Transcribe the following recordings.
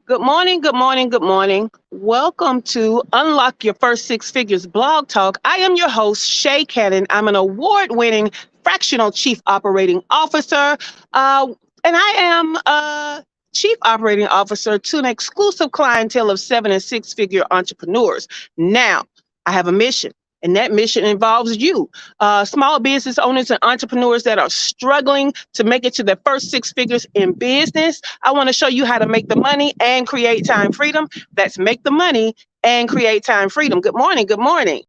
Good morning, good morning, good morning. Welcome to Unlock Your First Six Figures Blog Talk. I am your host, ShaCannon. I'm an award-winning Fractional Chief Operating Officer, and I am a Chief Operating Officer to an exclusive clientele of 7 and 6 figure entrepreneurs. Now, I have a mission. And that mission involves you, small business owners and entrepreneurs that are struggling to make it to their first six figures in business. I want to show you how to make the money and create time freedom. That's make the money and create time freedom. Good morning. Good morning.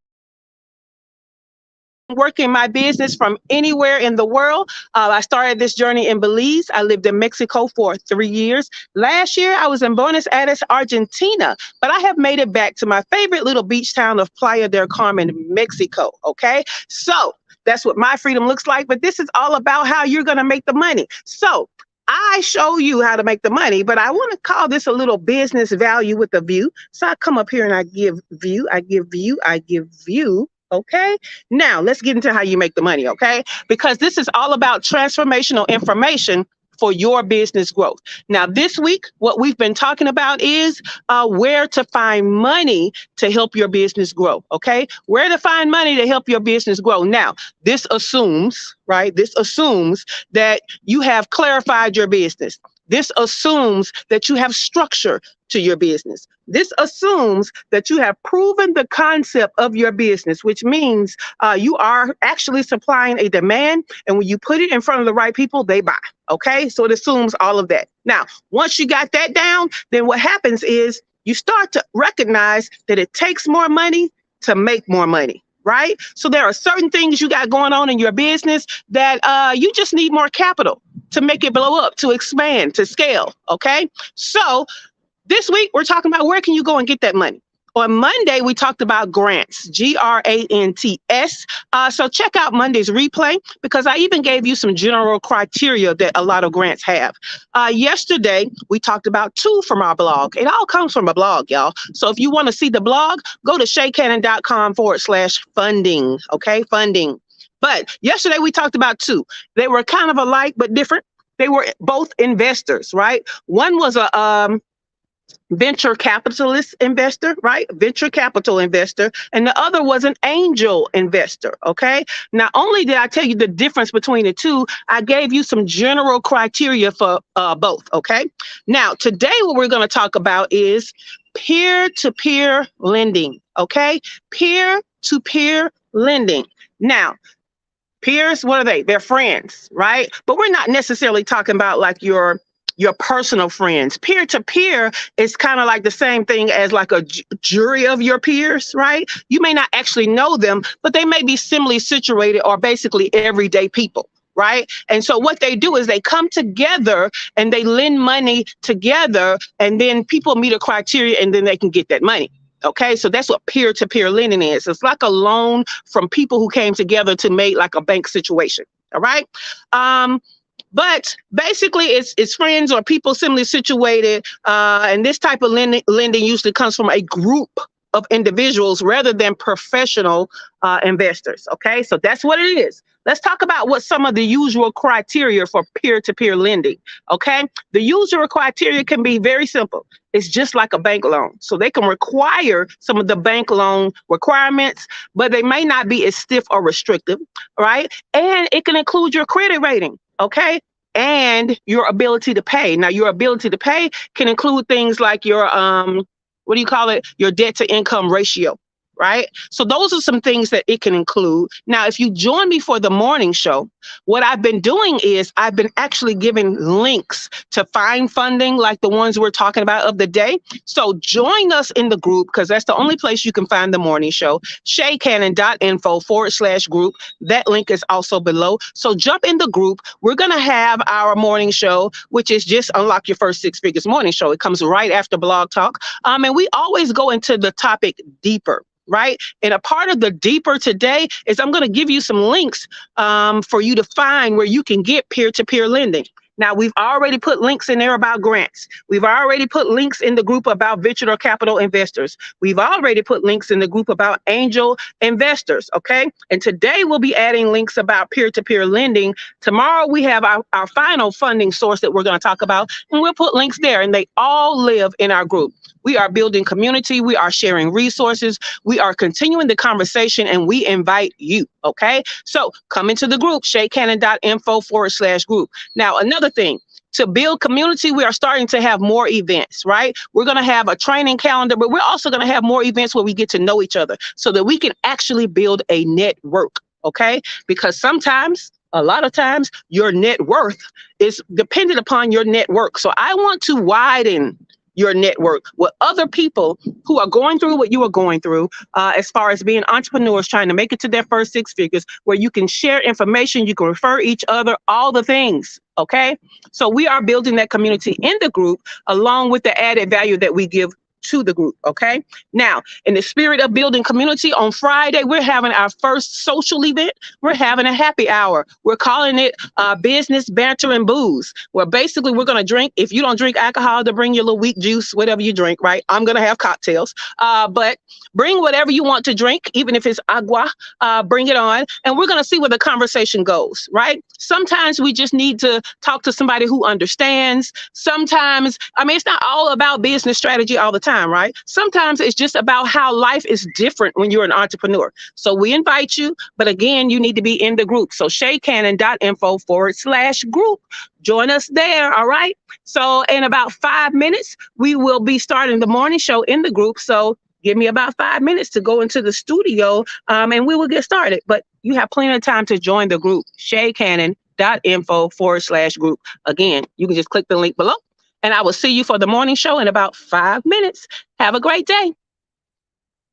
Working my business from anywhere in the world. I started this journey in Belize. I lived in Mexico for 3 years. Last year, I was in Buenos Aires, Argentina, but I have made it back to my favorite little beach town of Playa del Carmen, Mexico. Okay. So that's what my freedom looks like. But this is all about how you're going to make the money. So I show you how to make the money, but I want to call this a little business value with a view. So I come up here and I give view, I give view, I give view. Okay. Now let's get into how you make the money. Okay. Because this is all about transformational information for your business growth. Now, this week, what we've been talking about is where to find money to help your business grow. Okay. Where to find money to help your business grow. Now, this assumes, right? This assumes that you have clarified your business. This assumes that you have structure to your business. This assumes that you have proven the concept of your business, which means you are actually supplying a demand. And when you put it in front of the right people, they buy. Okay. So it assumes all of that. Now, once you got that down, then what happens is you start to recognize that it takes more money to make more money. Right. So there are certain things you got going on in your business that you just need more capital to make it blow up, to expand, to scale. Okay. So this week, we're talking about where can you go and get that money. On Monday, we talked about grants, grants. So check out Monday's replay because I even gave you some general criteria that a lot of grants have. Yesterday, we talked about two from our blog. It all comes from a blog, y'all. So if you want to see the blog, go to ShaCannon.com/funding. Okay, funding. But yesterday, we talked about two. They were kind of alike, but different. They were both investors, right? One was a venture capitalist investor, right? Venture capital investor. And the other was an angel investor. Okay. Not only did I tell you the difference between the two, I gave you some general criteria for both. Okay. Now, today, what we're going to talk about is peer-to-peer lending. Okay. Peer-to-peer lending. Now, peers, what are they? They're friends, right? But we're not necessarily talking about like your personal friends. Peer-to-peer is kind of like the same thing as like a jury of your peers, right? You may not actually know them, but they may be similarly situated or basically everyday people, right? And so what they do is they come together and they lend money together, and then people meet a criteria and then they can get that money. Okay, so that's what peer-to-peer lending is. It's like a loan from people who came together to make like a bank situation. All right. But basically, it's friends or people similarly situated. And this type of lending usually comes from a group of individuals rather than professional investors. Okay, so that's what it is. Let's talk about what some of the usual criteria for peer-to-peer lending. Okay, the usual criteria can be very simple. It's just like a bank loan. So they can require some of the bank loan requirements, but they may not be as stiff or restrictive, right? And it can include your credit rating. Okay. And your ability to pay. Now, your ability to pay can include things like your, what do you call it? Your debt to income ratio, right? So those are some things that it can include. Now, if you join me for the morning show, what I've been doing is I've been actually giving links to find funding like the ones we're talking about of the day. So join us in the group because that's the only place you can find the morning show, ShaCannon.info/group. That link is also below. So jump in the group. We're going to have our morning show, which is just Unlock Your First Six Figures morning show. It comes right after Blog Talk. And we always go into the topic deeper. Right. And a part of the deeper today is I'm going to give you some links for you to find where you can get peer-to-peer lending. Now, we've already put links in there about grants. We've already put links in the group about venture capital investors. We've already put links in the group about angel investors, okay? And today we'll be adding links about peer-to-peer lending. Tomorrow we have our final funding source that we're going to talk about, and we'll put links there, and they all live in our group. We are building community. We are sharing resources. We are continuing the conversation, and we invite you, okay? So come into the group, ShaCannon.info/group. Now, another thing, to build community, we are starting to have more events, right? We're going to have a training calendar, but we're also going to have more events where we get to know each other so that we can actually build a network, okay? Because sometimes, a lot of times, your net worth is dependent upon your network. So I want to widen your network with other people who are going through what you are going through, as far as being entrepreneurs trying to make it to their first six figures, where you can share information, you can refer each other, all the things, okay? So we are building that community in the group along with the added value that we give to the group, okay? Now, in the spirit of building community, on Friday, we're having our first social event. We're having a happy hour. We're calling it Business, Banter, and Booze, where basically we're going to drink. If you don't drink alcohol, to bring your little weak juice, whatever you drink, right? I'm going to have cocktails, but bring whatever you want to drink, even if it's agua, bring it on, and we're going to see where the conversation goes, right? Sometimes we just need to talk to somebody who understands. Sometimes, I mean, it's not all about business strategy all the time, right? Sometimes it's just about how life is different when you're an entrepreneur. So we invite you, but again, you need to be in the group. So ShaCannon.info/group. Join us there, all right? So in about 5 minutes, we will be starting the morning show in the group. So give me about 5 minutes to go into the studio, and we will get started. But you have plenty of time to join the group, ShaCannon.info/group. Again, you can just click the link below, and I will see you for the morning show in about 5 minutes. Have a great day.